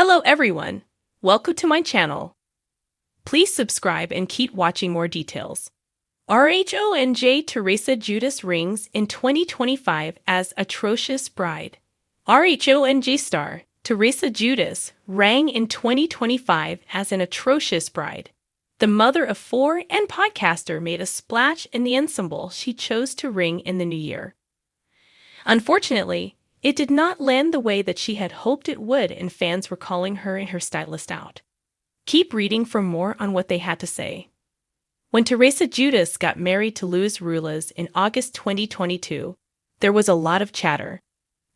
Hello everyone! Welcome to my channel. Please subscribe and keep watching more details. RHONJ Teresa Giudice rings in 2025 as Atrocious bride. RHONJ star Teresa Giudice rang in 2025 as an atrocious bride. The mother of four and podcaster made a splash in the ensemble she chose to ring in the new year. Unfortunately, it did not land the way that she had hoped it would, and fans were calling her and her stylist out. Keep reading for more on what they had to say. When Teresa Giudice got married to Luis Ruelas in August 2022, there was a lot of chatter.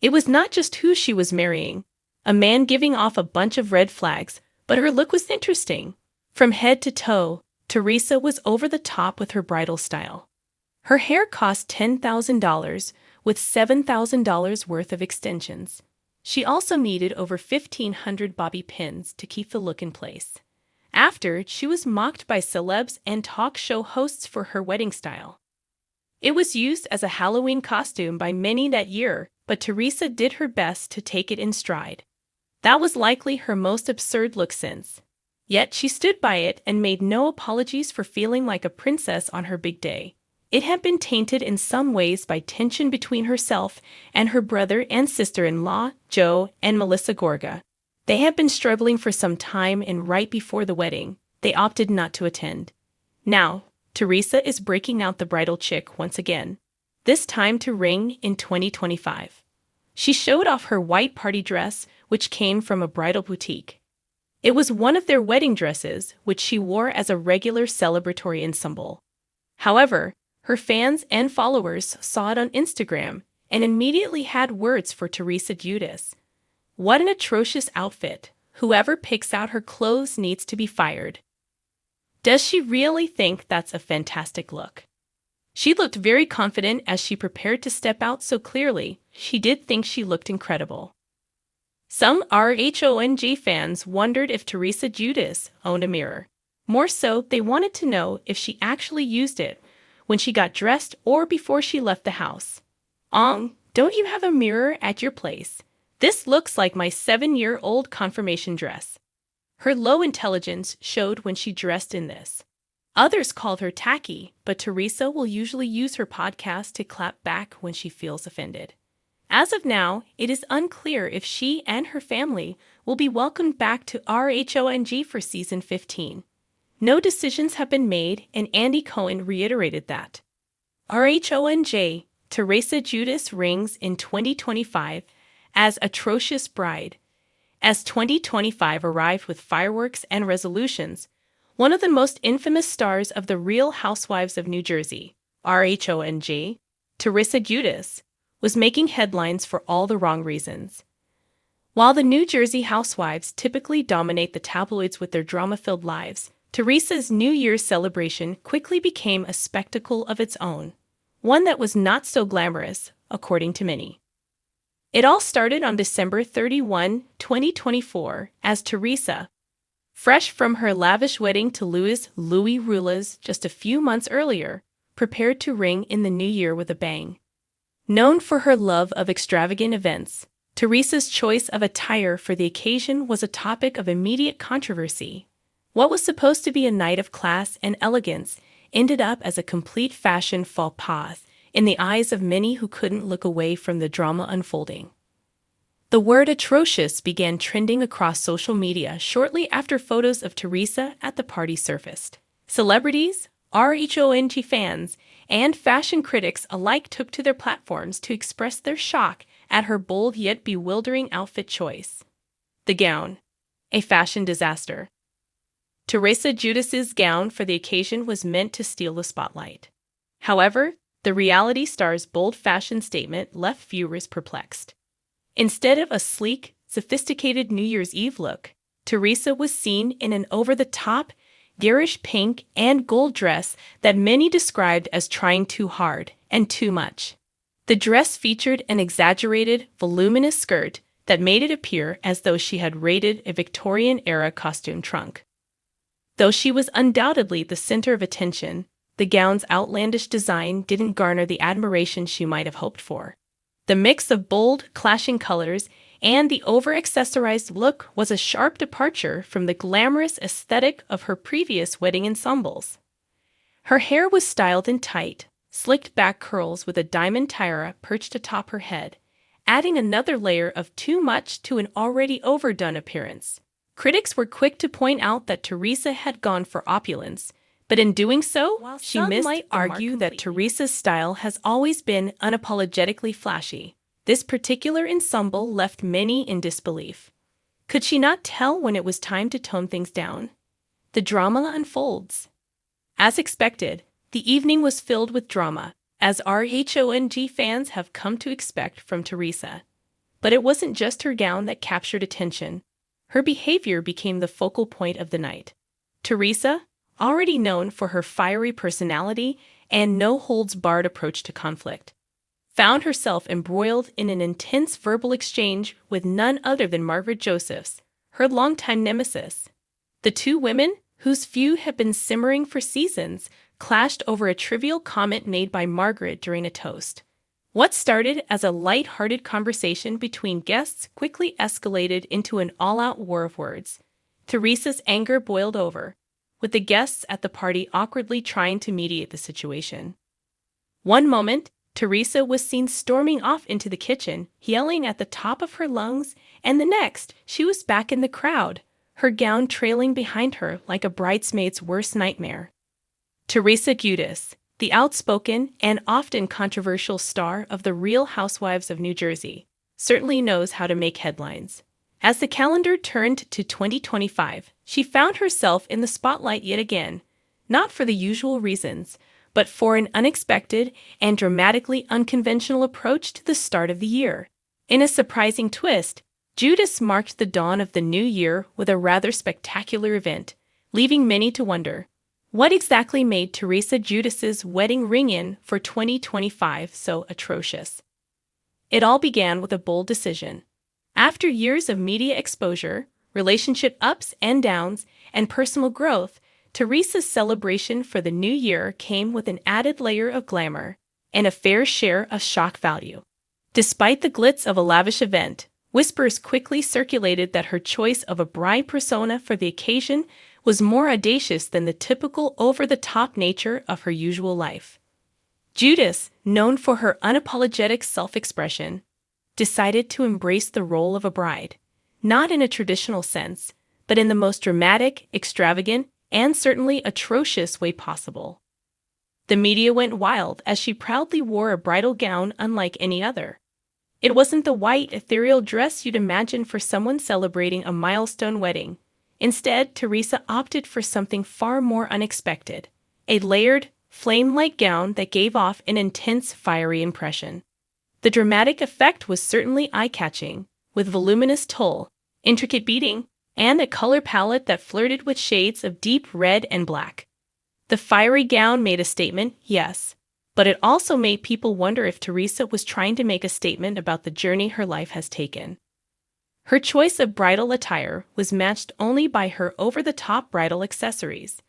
It was not just who she was marrying, a man giving off a bunch of red flags, but her look was interesting. From head to toe, Teresa was over the top with her bridal style. Her hair cost $10,000, with $7,000 worth of extensions. She also needed over 1,500 bobby pins to keep the look in place. After, she was mocked by celebs and talk show hosts for her wedding style. It was used as a Halloween costume by many that year, but Teresa did her best to take it in stride. That was likely her most absurd look since. Yet she stood by it and made no apologies for feeling like a princess on her big day. It had been tainted in some ways by tension between herself and her brother and sister-in-law, Joe and Melissa Gorga. They had been struggling for some time, and right before the wedding, they opted not to attend. Now, Teresa is breaking out the bridal chick once again, this time to ring in 2025. She showed off her white party dress, which came from a bridal boutique. It was one of their wedding dresses, which she wore as a regular celebratory ensemble. However, her fans and followers saw it on Instagram and immediately had words for Teresa Giudice. What an atrocious outfit. Whoever picks out her clothes needs to be fired. Does she really think that's a fantastic look? She looked very confident as she prepared to step out, so clearly, she did think she looked incredible. Some RHONJ fans wondered if Teresa Giudice owned a mirror. More so, they wanted to know if she actually used it when she got dressed or before she left the house. Don't you have a mirror at your place? This looks like my 7-year-old confirmation dress. Her low intelligence showed when she dressed in this. Others called her tacky, but Teresa will usually use her podcast to clap back when she feels offended. As of now, it is unclear if she and her family will be welcomed back to RHONJ for season 15. No decisions have been made, and Andy Cohen reiterated that. RHONJ Teresa Giudice rings in 2025 as Atrocious bride. As 2025 arrived with fireworks and resolutions, one of the most infamous stars of the Real Housewives of New Jersey, RHONJ, Teresa Giudice, was making headlines for all the wrong reasons. While the New Jersey housewives typically dominate the tabloids with their drama-filled lives, Teresa's New Year's celebration quickly became a spectacle of its own, one that was not so glamorous, according to many. It all started on December 31, 2024, as Teresa, fresh from her lavish wedding to Louis Ruelas just a few months earlier, prepared to ring in the new year with a bang. Known for her love of extravagant events, Teresa's choice of attire for the occasion was a topic of immediate controversy. What was supposed to be a night of class and elegance ended up as a complete fashion faux pas in the eyes of many who couldn't look away from the drama unfolding. The word atrocious began trending across social media shortly after photos of Teresa at the party surfaced. Celebrities, RHONJ fans, and fashion critics alike took to their platforms to express their shock at her bold yet bewildering outfit choice. The gown, a fashion disaster. Teresa Giudice's gown for the occasion was meant to steal the spotlight. However, the reality star's bold fashion statement left viewers perplexed. Instead of a sleek, sophisticated New Year's Eve look, Teresa was seen in an over-the-top, garish pink and gold dress that many described as trying too hard and too much. The dress featured an exaggerated, voluminous skirt that made it appear as though she had raided a Victorian-era costume trunk. Though she was undoubtedly the center of attention, the gown's outlandish design didn't garner the admiration she might have hoped for. The mix of bold, clashing colors and the over-accessorized look was a sharp departure from the glamorous aesthetic of her previous wedding ensembles. Her hair was styled in tight, slicked back curls with a diamond tiara perched atop her head, adding another layer of too much to an already overdone appearance. Critics were quick to point out that Teresa had gone for opulence, but in doing so, While she some missed might argue that completely. Teresa's style has always been unapologetically flashy. This particular ensemble left many in disbelief. Could she not tell when it was time to tone things down? The drama unfolds. As expected, the evening was filled with drama, as RHONJ fans have come to expect from Teresa. But it wasn't just her gown that captured attention. Her behavior became the focal point of the night. Teresa, already known for her fiery personality and no-holds-barred approach to conflict, found herself embroiled in an intense verbal exchange with none other than Margaret Josephs, her longtime nemesis. The two women, whose feud had been simmering for seasons, clashed over a trivial comment made by Margaret during a toast. What started as a light-hearted conversation between guests quickly escalated into an all-out war of words. Teresa's anger boiled over, with the guests at the party awkwardly trying to mediate the situation. One moment, Teresa was seen storming off into the kitchen, yelling at the top of her lungs, and the next, she was back in the crowd, her gown trailing behind her like a bridesmaid's worst nightmare. Teresa Giudice, the outspoken and often controversial star of the Real Housewives of New Jersey, certainly knows how to make headlines. As the calendar turned to 2025, she found herself in the spotlight yet again, not for the usual reasons, but for an unexpected and dramatically unconventional approach to the start of the year. In a surprising twist, Giudice marked the dawn of the new year with a rather spectacular event, leaving many to wonder, what exactly made Teresa Giudice's wedding ring-in for 2025 so atrocious? It all began with a bold decision. After years of media exposure, relationship ups and downs, and personal growth, Teresa's celebration for the new year came with an added layer of glamour and a fair share of shock value. Despite the glitz of a lavish event, whispers quickly circulated that her choice of a bride persona for the occasion was more audacious than the typical over-the-top nature of her usual life. Giudice, known for her unapologetic self-expression, decided to embrace the role of a bride, not in a traditional sense, but in the most dramatic, extravagant, and certainly atrocious way possible. The media went wild as she proudly wore a bridal gown unlike any other. It wasn't the white, ethereal dress you'd imagine for someone celebrating a milestone wedding. Instead, Teresa opted for something far more unexpected, a layered, flame-like gown that gave off an intense, fiery impression. The dramatic effect was certainly eye-catching, with voluminous tulle, intricate beading, and a color palette that flirted with shades of deep red and black. The fiery gown made a statement, yes, but it also made people wonder if Teresa was trying to make a statement about the journey her life has taken. Her choice of bridal attire was matched only by her over-the-top bridal accessories.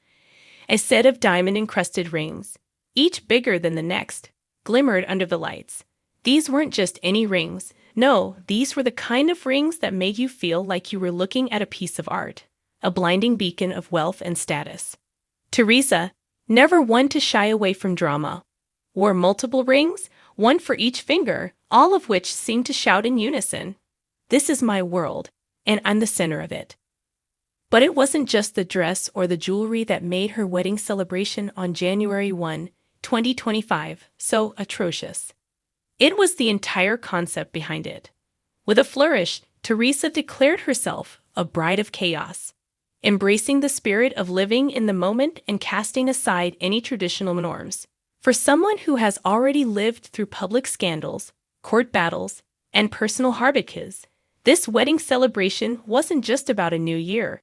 A set of diamond-encrusted rings, each bigger than the next, glimmered under the lights. These weren't just any rings. No, these were the kind of rings that made you feel like you were looking at a piece of art, a blinding beacon of wealth and status. Teresa, never one to shy away from drama, wore multiple rings, one for each finger, all of which seemed to shout in unison, "This is my world, and I'm the center of it." But it wasn't just the dress or the jewelry that made her wedding celebration on January 1, 2025, so atrocious. It was the entire concept behind it. With a flourish, Teresa declared herself a bride of chaos, embracing the spirit of living in the moment and casting aside any traditional norms. For someone who has already lived through public scandals, court battles, and personal harbiques, this wedding celebration wasn't just about a new year.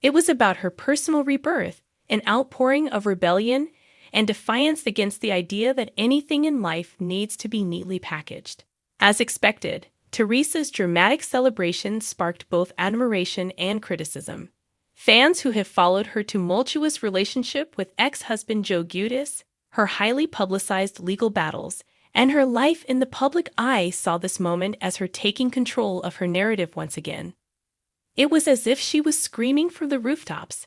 It was about her personal rebirth, an outpouring of rebellion and defiance against the idea that anything in life needs to be neatly packaged. As expected, Teresa's dramatic celebration sparked both admiration and criticism. Fans who have followed her tumultuous relationship with ex-husband Joe Giudice, her highly publicized legal battles, and her life in the public eye saw this moment as her taking control of her narrative once again. It was as if she was screaming from the rooftops,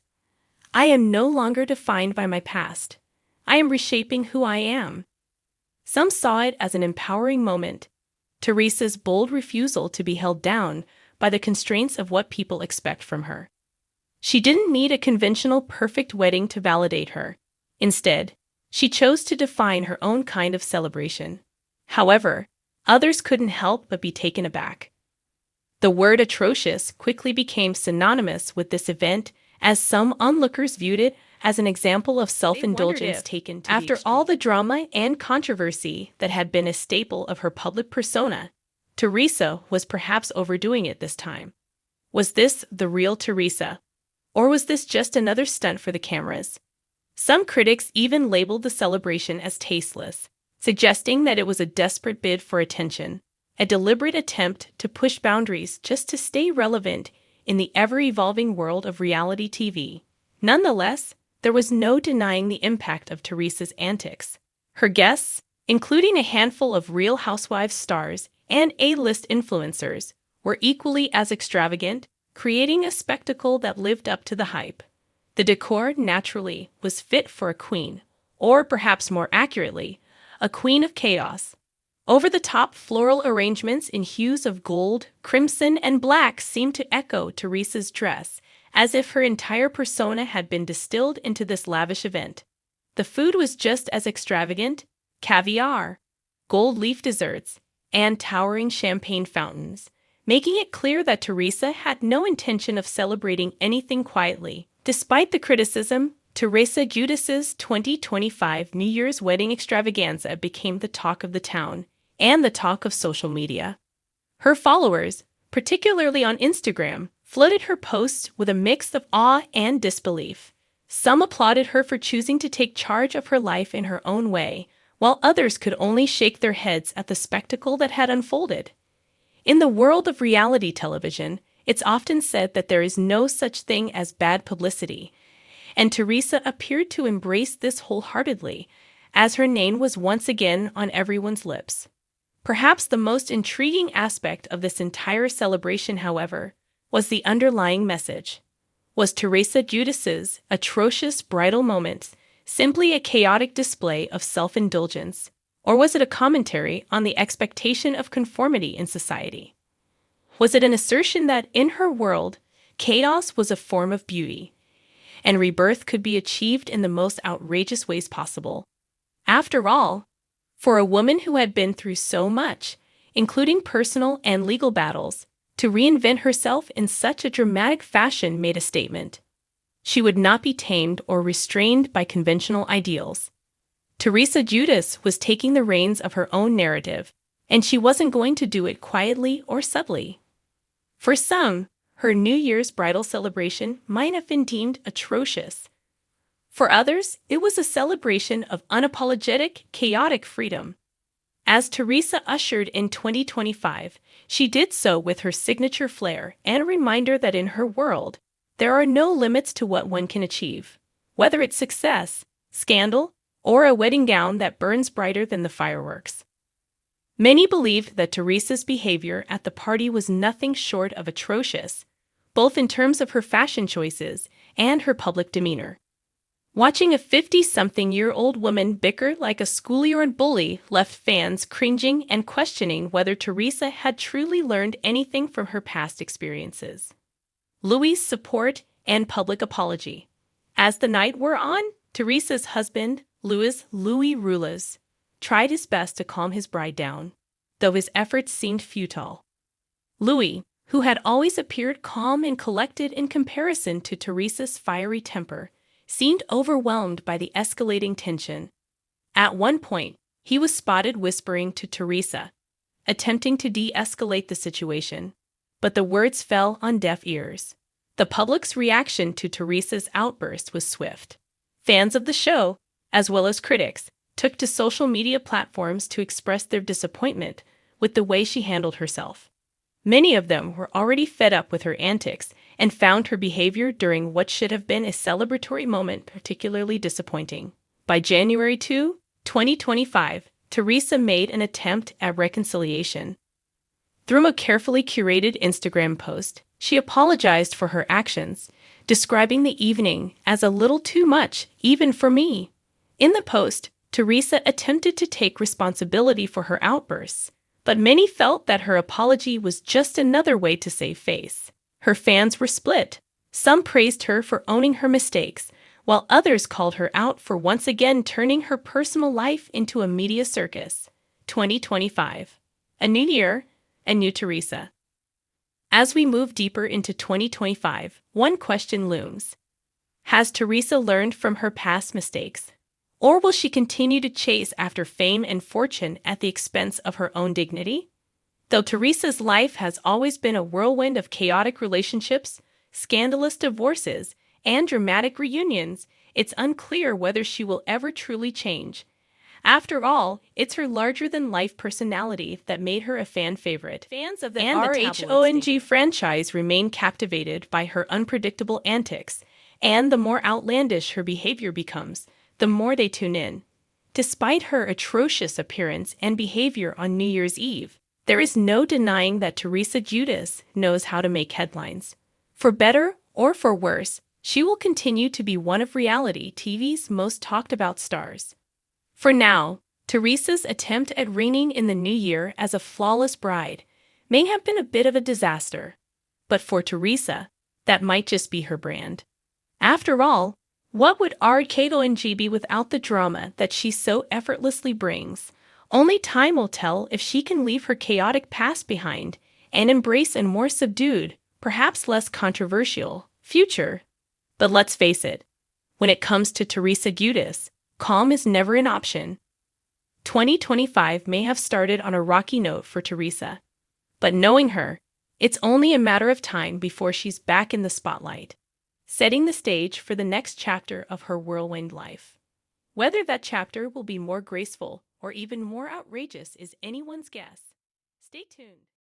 "I am no longer defined by my past. I am reshaping who I am." Some saw it as an empowering moment, Teresa's bold refusal to be held down by the constraints of what people expect from her. She didn't need a conventional perfect wedding to validate her. Instead, she chose to define her own kind of celebration. However, others couldn't help but be taken aback. The word atrocious quickly became synonymous with this event, as some onlookers viewed it as an example of self-indulgence taken to the extreme. After all the drama and controversy that had been a staple of her public persona, Teresa was perhaps overdoing it this time. Was this the real Teresa? Or was this just another stunt for the cameras? Some critics even labeled the celebration as tasteless, suggesting that it was a desperate bid for attention, a deliberate attempt to push boundaries just to stay relevant in the ever-evolving world of reality TV. Nonetheless, there was no denying the impact of Teresa's antics. Her guests, including a handful of Real Housewives stars and A-list influencers, were equally as extravagant, creating a spectacle that lived up to the hype. The decor, naturally, was fit for a queen, or perhaps more accurately, a queen of chaos. Over-the-top floral arrangements in hues of gold, crimson, and black seemed to echo Teresa's dress, as if her entire persona had been distilled into this lavish event. The food was just as extravagant: caviar, gold leaf desserts, and towering champagne fountains, making it clear that Teresa had no intention of celebrating anything quietly. Despite the criticism, Teresa Giudice's 2025 New Year's wedding extravaganza became the talk of the town and the talk of social media. Her followers, particularly on Instagram, flooded her posts with a mix of awe and disbelief. Some applauded her for choosing to take charge of her life in her own way, while others could only shake their heads at the spectacle that had unfolded. In the world of reality television, it's often said that there is no such thing as bad publicity, and Teresa appeared to embrace this wholeheartedly, as her name was once again on everyone's lips. Perhaps the most intriguing aspect of this entire celebration, however, was the underlying message. Was Teresa Giudice's atrocious bridal moments simply a chaotic display of self-indulgence, or was it a commentary on the expectation of conformity in society? Was it an assertion that, in her world, chaos was a form of beauty, and rebirth could be achieved in the most outrageous ways possible? After all, for a woman who had been through so much, including personal and legal battles, to reinvent herself in such a dramatic fashion made a statement. She would not be tamed or restrained by conventional ideals. Teresa Giudice was taking the reins of her own narrative, and she wasn't going to do it quietly or subtly. For some, her New Year's bridal celebration might have been deemed atrocious. For others, it was a celebration of unapologetic, chaotic freedom. As Teresa ushered in 2025, she did so with her signature flair and a reminder that in her world, there are no limits to what one can achieve, whether it's success, scandal, or a wedding gown that burns brighter than the fireworks. Many believed that Teresa's behavior at the party was nothing short of atrocious, both in terms of her fashion choices and her public demeanor. Watching a 50-something-year-old woman bicker like a schoolyard bully left fans cringing and questioning whether Teresa had truly learned anything from her past experiences. Louis' support and public apology. As the night wore on, Teresa's husband, Louis Rulas, tried his best to calm his bride down, though his efforts seemed futile. Louis, who had always appeared calm and collected in comparison to Teresa's fiery temper, seemed overwhelmed by the escalating tension. At one point, he was spotted whispering to Teresa, attempting to de-escalate the situation, but the words fell on deaf ears. The public's reaction to Teresa's outburst was swift. Fans of the show, as well as critics, took to social media platforms to express their disappointment with the way she handled herself. Many of them were already fed up with her antics and found her behavior during what should have been a celebratory moment particularly disappointing. By January 2, 2025, Teresa made an attempt at reconciliation. Through a carefully curated Instagram post, she apologized for her actions, describing the evening as a little too much, even for me. In the post, Teresa attempted to take responsibility for her outbursts, but many felt that her apology was just another way to save face. Her fans were split. Some praised her for owning her mistakes, while others called her out for once again turning her personal life into a media circus. 2025. A new year, a new Teresa. As we move deeper into 2025, one question looms. Has Teresa learned from her past mistakes? Or will she continue to chase after fame and fortune at the expense of her own dignity? Though Teresa's life has always been a whirlwind of chaotic relationships, scandalous divorces, and dramatic reunions, it's unclear whether she will ever truly change. After all, it's her larger-than-life personality that made her a fan favorite. Fans of the RHONJ franchise remain captivated by her unpredictable antics, and the more outlandish her behavior becomes, the more they tune in. Despite her atrocious appearance and behavior on New Year's Eve, there is no denying that Teresa Giudice knows how to make headlines. For better or for worse, she will continue to be one of reality TV's most talked-about stars. For now, Teresa's attempt at reigning in the new year as a flawless bride may have been a bit of a disaster. But for Teresa, that might just be her brand. After all, what would RHONJ be without the drama that she so effortlessly brings? Only time will tell if she can leave her chaotic past behind and embrace a more subdued, perhaps less controversial, future. But let's face it, when it comes to Teresa Giudice, calm is never an option. 2025 may have started on a rocky note for Teresa, but knowing her, it's only a matter of time before she's back in the spotlight, setting the stage for the next chapter of her whirlwind life. Whether that chapter will be more graceful or even more outrageous is anyone's guess. Stay tuned.